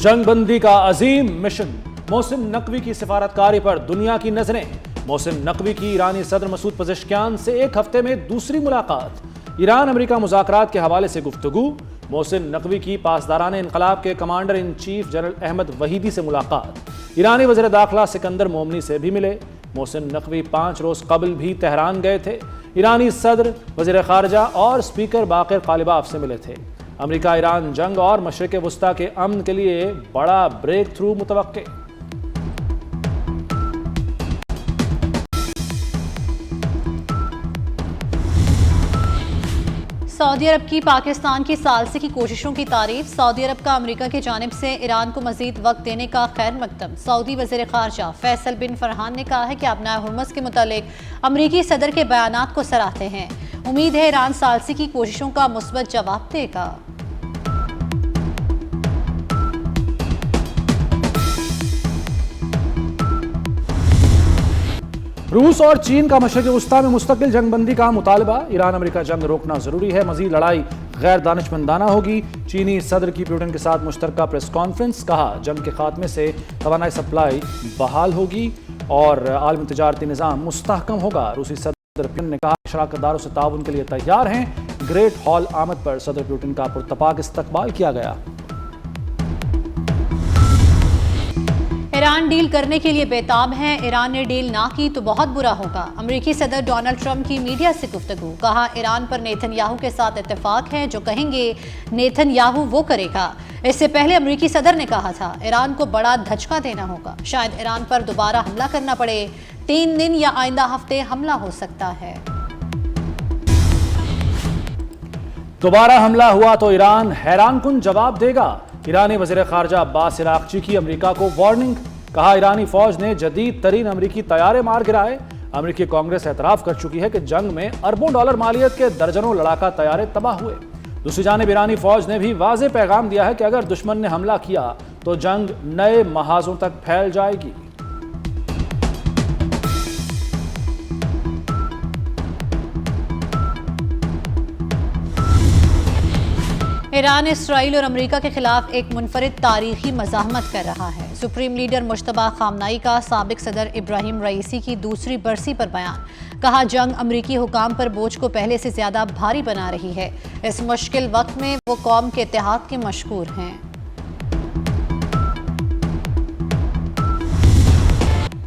जंगबंदी का अजीम मिशन। मोहसिन नकवी की सिफारतकारी पर दुनिया की नजरें। मोहसिन नकवी की ईरानी सदर मसूद पज़ेश्कियान से एक हफ्ते में दूसरी मुलाकात। ईरान अमेरिका मुज़ाकरात के हवाले से गुफ्तगू। मोहसिन नकवी की पासदारान इनकलाब के commander in chief general Ahmad Vahidi से मुलाकात। ईरानी वज़ीर दाखिला सिकंदर मोमनी से भी मिले। मोहसिन नकवी 5 रोज कबल भी तेहरान गए थे। ईरानी सदर, वज़ीर ख़ारजा और स्पीकर बाक़िर कालिबाफ से मिले थे। अमेरिका ईरान जंग और मशरिक़ वस्ता के अमन के लिए बड़ा ब्रेक थ्रू मुतवक्के। सऊदी अरब की पाकिस्तान की सालसी की कोशिशों की तारीफ। सऊदी अरब का अमेरिका की जानिब से ईरान को मजीद वक्त देने का खैर मकदम। सऊदी वज़ीर ख़ारजा फैसल बिन फरहान ने कहा है कि अपना हुर्मस के मुतालिक अमरीकी सदर के बयानात को सराहते हैं। उम्मीद है ईरान सालसी की कोशिशों का मुस्बत जवाब देगा। रूस और चीन का मशरिक़ वस्ता में मुस्तकिल जंगबंदी का मुतालबा। ईरान अमेरिका जंग रोकना जरूरी है, मजीद लड़ाई गैर दानिशमंदाना होगी। चीनी सदर की पुतिन के साथ मुश्तरका प्रेस कॉन्फ्रेंस। कहा जंग के खात्मे से तवानाई सप्लाई बहाल होगी और आलमी तजारती निज़ाम मुस्तहकम होगा। रूसी सदर पुतिन ने कहा शराकतदारों से ताउन के लिए तैयार हैं। ग्रेट हॉल आमद पर सदर पुतिन का पुरतपाक इस्तकबाल किया गया। ईरान डील करने के लिए बेताब है। ईरान ने डील ना की तो बहुत बुरा होगा। अमेरिकी सदर डोनाल्ड ट्रंप की मीडिया से गुफ्तगू। कहा ईरान पर नेतन्याहू के साथ इत्तेफाक है, जो कहेंगे नेतन्याहू वो करेगा। इससे पहले अमेरिकी सदर ने कहा था ईरान को बड़ा धचका देना होगा। शायद ईरान पर दोबारा हमला करना पड़े। 3 दिन या आइंदा हफ्ते हमला हो सकता है। दोबारा हमला हुआ तो ईरान हैरानकुन जवाब देगा। ईरानी वज़ीर ख़ारजा अब्बास इराक़ची की अमेरिका को वार्निंग। कहा ईरानी फौज ने जदीद तरीन अमेरिकी तैयारे मार गिराए। अमेरिकी कांग्रेस एतराफ़ कर चुकी है कि जंग में अरबों डॉलर मालियत के दर्जनों लड़ाका तैयारे तबाह हुए। दूसरी जानिब ईरानी फौज ने भी वाज़ेह पैगाम दिया है कि अगर दुश्मन ने हमला किया तो जंग नए महाजों तक फैल जाएगी। ईरान इसराइल और अमेरिका के खिलाफ एक मुनफरिद तारीखी मज़ाहमत कर रहा है। सुप्रीम लीडर मुश्तबा खामनाई का साबिक सदर इब्राहिम रईसी की दूसरी बरसी पर बयान। कहा जंग अमेरिकी हुकाम पर बोझ को पहले से ज्यादा भारी बना रही है। इस मुश्किल वक्त में वो कौम के इत्तेहाद के मशहूर हैं।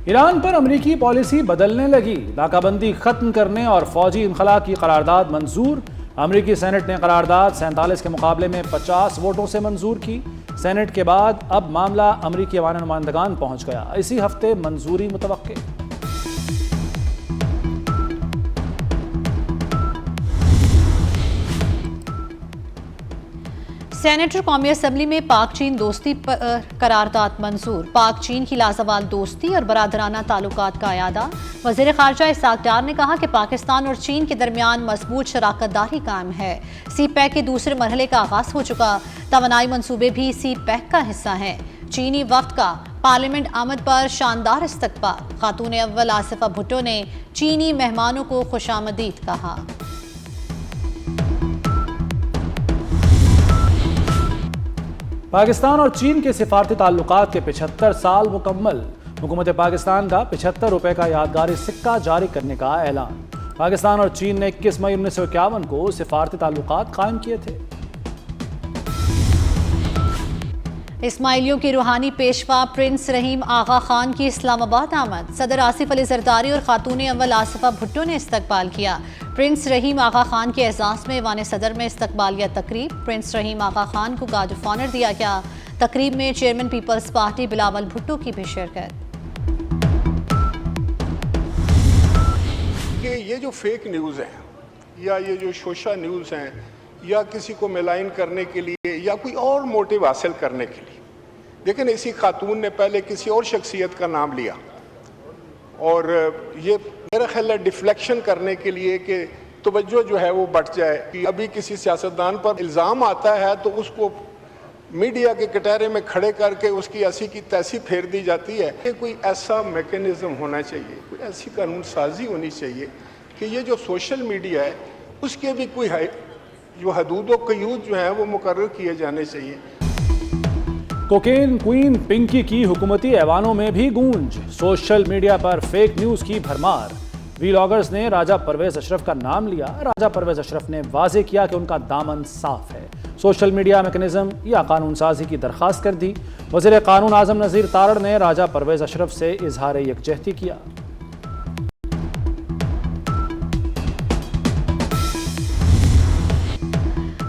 ईरान पर अमेरिकी पॉलिसी बदलने लगी। नाकाबंदी खत्म करने और फौजी इनखला की करारदाद मंजूर। अमेरिकी सेनेट ने करारदाद 47 के मुकाबले में 50 वोटों से मंजूर की। सेनेट के बाद अब मामला अमेरिकी ऐवान नुमाइंदगान पहुंच गया। इसी हफ्ते मंजूरी मुतवक्के। सेनेटर कौमी असम्बली में पाक चीन दोस्ती पर करारदाद मंजूर। पाक चीन की लाजवाल दोस्ती और बरादराना ताल्लुकात का अयादा। वज़ीर ख़ारजा इसाक डार ने कहा कि पाकिस्तान और चीन के दरमियान मजबूत शराकतदारी कायम है। सी पैक के दूसरे मरहले का आगाज हो चुका। तवानाई मंसूबे भी सी पैक का हिस्सा हैं। चीनी वफ्द का पार्लियामेंट आमद पर शानदार इस्तकबाल। खातून अव्वल आसिफा भुट्टो ने चीनी मेहमानों को खुशामदीद कहा। पाकिस्तान और चीन के सिफारती ताल्लुकात के 75 साल मुकम्मल। हुकूमत पाकिस्तान का 75 रुपए का यादगारी सिक्का जारी करने का ऐलान। पाकिस्तान और चीन ने 21 मई 1951 को सिफारती ताल्लुकात कायम किए थे। इस्माइलियों के रूहानी पेशवा प्रिंस रहीम आगा खान की इस्लामाबाद आमद। सदर आसिफ अली जरदारी और खातून अव्वल आसिफा भुट्टो ने इस्तकबाल किया। प्रिंस रहीम आगा खान के एजाज़ में ईवान सदर में इस्तकबालिया तकरीब। प्रिंस रहीम आगा खान को गार्ड ऑफ ऑनर दिया गया। तकरीब में chairman Peoples Party Bilawal Bhutto की भी शिरकत। ये जो फेक न्यूज़ हैं या ये जो सोशल न्यूज़ हैं या किसी को मिलाइन करने के लिए या कोई और मोटिव हासिल करने के लिए, लेकिन इसी खातून ने पहले किसी और शख्सियत का नाम लिया और ये मेरा ख्याल है डिफ्लेक्शन करने के लिए कि तवज्जो जो है वो बढ़ जाए कि अभी किसी सियासतदान पर इल्ज़ाम आता है तो उसको मीडिया के कटहरे में खड़े करके उसकी ऐसी की तैसी फेर दी जाती है। ये कोई ऐसा मैकेनिज़्म होना चाहिए, कोई ऐसी कानून साजी होनी चाहिए कि ये जो सोशल मीडिया है उसके भी कोई जो हदूद व क़यूद जो है वो मुकर्रर किए जाने चाहिए। कोकेन क्वीन पिंकी की हुकूमती ऐवानों में भी गूंज। सोशल मीडिया पर फेक न्यूज की भरमार। वीलॉगर्स ने राजा परवेज अशरफ का नाम लिया। राजा परवेज अशरफ ने वाजे किया कि उनका दामन साफ है। सोशल मीडिया मैकेनिज्म या कानून साजी की दरखास्त कर दी। वज़ीर कानून आजम नज़ीर तारड़ ने राजा परवेज अशरफ से इजहार यकजहती किया।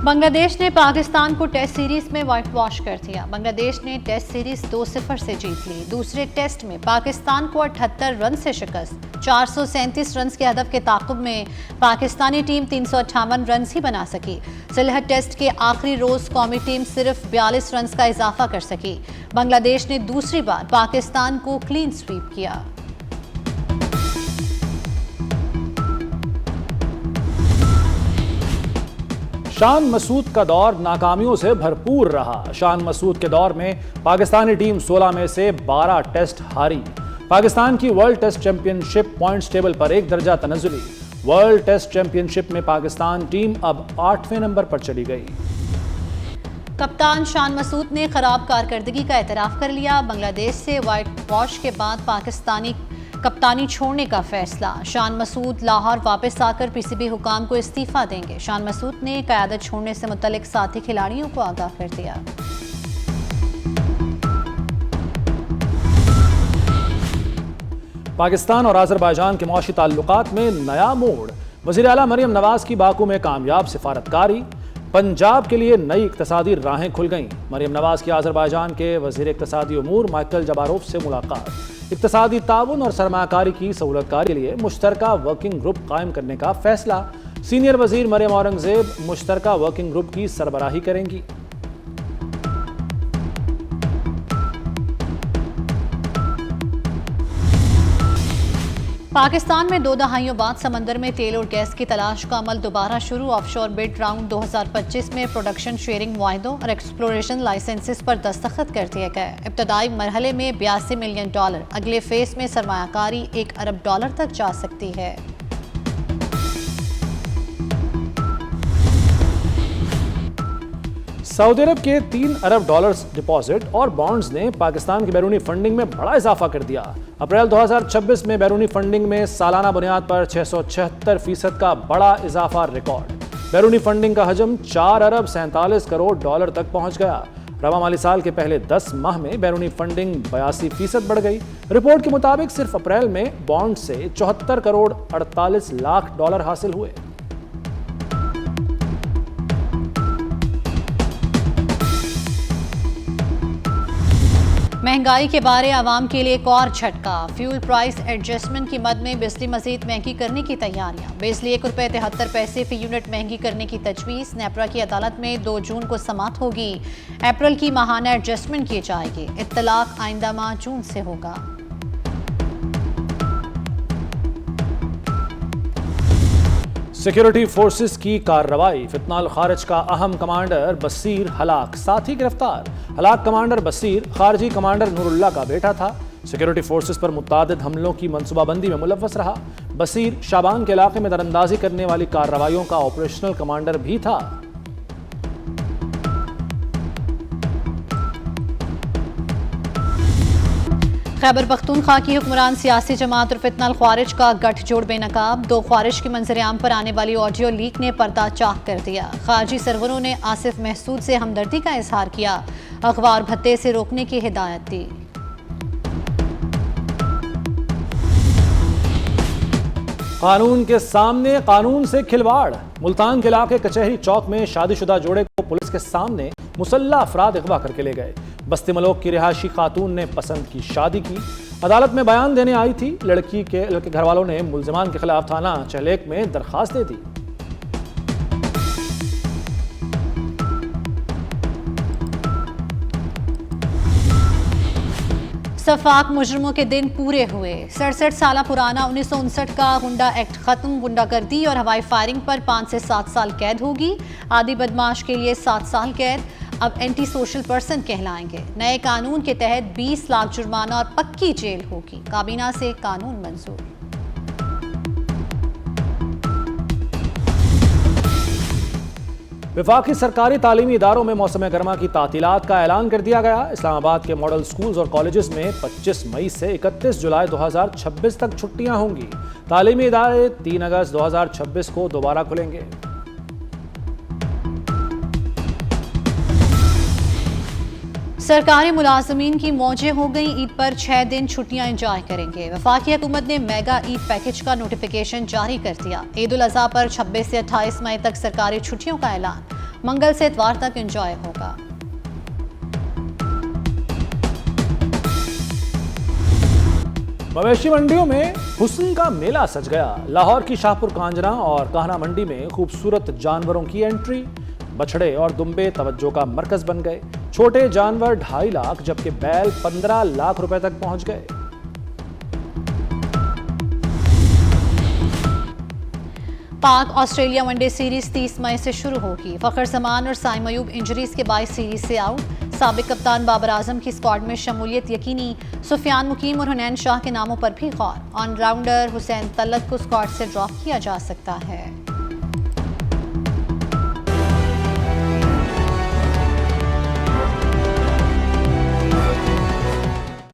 बांग्लादेश ने पाकिस्तान को टेस्ट सीरीज में व्हाइट वॉश कर दिया। बांग्लादेश ने टेस्ट सीरीज 2-0 से जीत ली। दूसरे टेस्ट में पाकिस्तान को 78 रन से शिकस्त। 437 रन के हदफ के ताक़ुब में पाकिस्तानी टीम 358 रन ही बना सकी। सिलहट टेस्ट के आखिरी रोज कौमी टीम सिर्फ 42 रन का इजाफा कर सकी। बांग्लादेश ने दूसरी बार पाकिस्तान को क्लीन स्वीप किया। शान मसूद का दौर नाकामियों से भरपूर रहा। शान मसूद के दौर में पाकिस्तानी टीम 16 में से 12 टेस्ट हारी। पाकिस्तान की world test championship points table पर एक दर्जा तनज़्ज़ुली। वर्ल्ड टेस्ट चैंपियनशिप में पाकिस्तान टीम अब 8वें नंबर पर चली गई। कप्तान शान मसूद ने खराब कारकर्दगी का एतराफ़ कर लिया। बांग्लादेश से व्हाइट वॉश के बाद पाकिस्तानी कप्तानी छोड़ने का फैसला। शान मसूद लाहौर वापस आकर पीसीबी हुकाम को इस्तीफा देंगे। शान मसूद ने क़यादत छोड़ने से मुतल्लिक साथी खिलाड़ियों को आगाह कर दिया। पाकिस्तान और आज़रबाईजान के मौशी ताल्लुकात में नया मोड़। वज़ीर आला मरियम नवाज की बाकू में कामयाब सिफारतकारी। पंजाब के लिए नई इक्तसादी राहें खुल गईं। मरियम नवाज की आज़रबाईजान के वज़ीर इक्तसादी उमूर माइकल जबारोफ से मुलाकात। इक्तसादी ताउन और सरमाकारी की सहूलतकारी के लिए मुश्तरका वर्किंग ग्रुप कायम करने का फैसला। सीनियर वज़ीर मरियम औरंगज़ेब मुश्तरका वर्किंग ग्रुप की सरबराही करेंगी। पाकिस्तान में 2 दहाइयों बाद समंदर में तेल और गैस की तलाश का अमल दोबारा शुरू। ऑफशोर बिड राउंड 2025 में प्रोडक्शन शेयरिंग मुआहदों और एक्सप्लोरेशन लाइसेंसेस पर दस्तखत कर दिए गए। इब्तदाई मरहले में $82 मिलियन, अगले फेज में सरमायाकारी $1 अरब तक जा सकती है। सऊदी अरब के $3 अरब डिपॉजिट और बॉन्ड्स ने पाकिस्तान की बैरूनी फंडिंग में बड़ा इजाफा कर दिया। अप्रैल 2026 में बैरूनी फंडिंग में सालाना बुनियाद पर 676% का बड़ा इजाफा रिकॉर्ड। बैरूनी फंडिंग का हजम $4 अरब 47 करोड़ तक पहुंच गया। रवा माली साल के पहले 10 माह में बैरूनी फंडिंग 82% बढ़ गई। रिपोर्ट के मुताबिक सिर्फ अप्रैल में बॉन्ड से $74 करोड़ 48 लाख हासिल हुए। महंगाई के बारे आवाम के लिए एक और झटका। फ्यूल प्राइस एडजस्टमेंट की मद में बिजली मजीद महंगी करने की तैयारियां। बिजली ₹1.73 फी यूनिट महंगी करने की तजवीज़। नेपरा की अदालत में 2 जून को समाअत होगी। अप्रैल की माहाना एडजस्टमेंट की जाएगी। इत्तलाक आइंदा माह जून से होगा। सिक्योरिटी फोर्सेस की कार्रवाई। फितनाल खारिज का अहम कमांडर बसीर हलाक, साथी गिरफ्तार। हलाक कमांडर बसीर खारजी कमांडर नूरुल्लाह का बेटा था। सिक्योरिटी फोर्सेस पर मुतादिद हमलों की मनसूबाबंदी में मुलव्वस रहा। बसीर शाबान के इलाके में दरअंदाजी करने वाली कार्रवाइयों का ऑपरेशनल कमांडर भी था। खैबर पख्तूनख्वा की हुक्मरान सियासी जमात और फितनाल ख्वारिज का गठजोड़ बेनकाब। 2 ख्वारिज की मंजर-ए-आम पर आने वाली ऑडियो लीक ने पर्दा चाक कर दिया। खारजी सरगरों ने आसिफ महसूद से हमदर्दी का इजहार किया। अखबार भत्ते से रोकने की हिदायत दी। कानून के सामने कानून से खिलवाड़। मुल्तान के इलाके कचहरी चौक में शादीशुदा जोड़े को पुलिस के सामने मुसल्लह अफराद अगवा करके ले गए। बस्ती मलोक की रिहायशी खातून ने पसंद की शादी की। अदालत में बयान देने आई थी। लड़के घर वालों ने मुल्जिमान के खिलाफ थाना चहलेक में दरखास्त दे दी। सफाक मुजरमों के दिन पूरे हुए। 67 साल पुराना 1959 का गुंडा एक्ट खत्म। गुंडागर्दी और हवाई फायरिंग पर 5 से 7 साल कैद होगी। आदि बदमाश के लिए 7 साल कैद। अब एंटी सोशल पर्सन कहलाएंगे। नए कानून के तहत 20 लाख जुर्माना और पक्की जेल होगी। काबीना से कानून मंजूर। वफाकी सरकारी तालीमी इदारों में मौसम गर्मा की तातीलात का ऐलान कर दिया गया। इस्लामाबाद के मॉडल स्कूल्स और कॉलेजेस में 25 मई से 31 जुलाई 2026 तक छुट्टियां होंगी। तालीमी इदारे 3 अगस्त 2026 को दोबारा खुलेंगे। सरकारी मुलाजमीन की मौजें हो गई। ईद पर 6 दिन छुट्टियां एंजॉय करेंगे। वफाकी हुकूमत ने मेगा ईद पैकेज का नोटिफिकेशन जारी कर दिया। ईद उल अजहा पर 26 से 28 मई तक सरकारी छुट्टियों का ऐलान। मंगल से इतवार तक एंजॉय होगा। मवेशी मंडियों में हुस्न का मेला सज गया। लाहौर की शाहपुर कांजना और काहना मंडी में खूबसूरत जानवरों की एंट्री। बछड़े और दुम्बे तवज्जो का मरकज बन गए। छोटे जानवर 2.5 लाख जबकि बैल 15 लाख रुपए तक पहुंच गए। पाक ऑस्ट्रेलिया वनडे सीरीज 30 मई से शुरू होगी। फखर जमान और साइम अयूब इंजरीज के बायस सीरीज से आउट। साबिक कप्तान बाबर आजम की स्क्वाड में शमूलियत यकीनी। सुफियान मुकीम और हुनैन शाह के नामों पर भी गौर। ऑलराउंडर हुसैन तलत को स्क्वाड से ड्रॉप किया जा सकता है।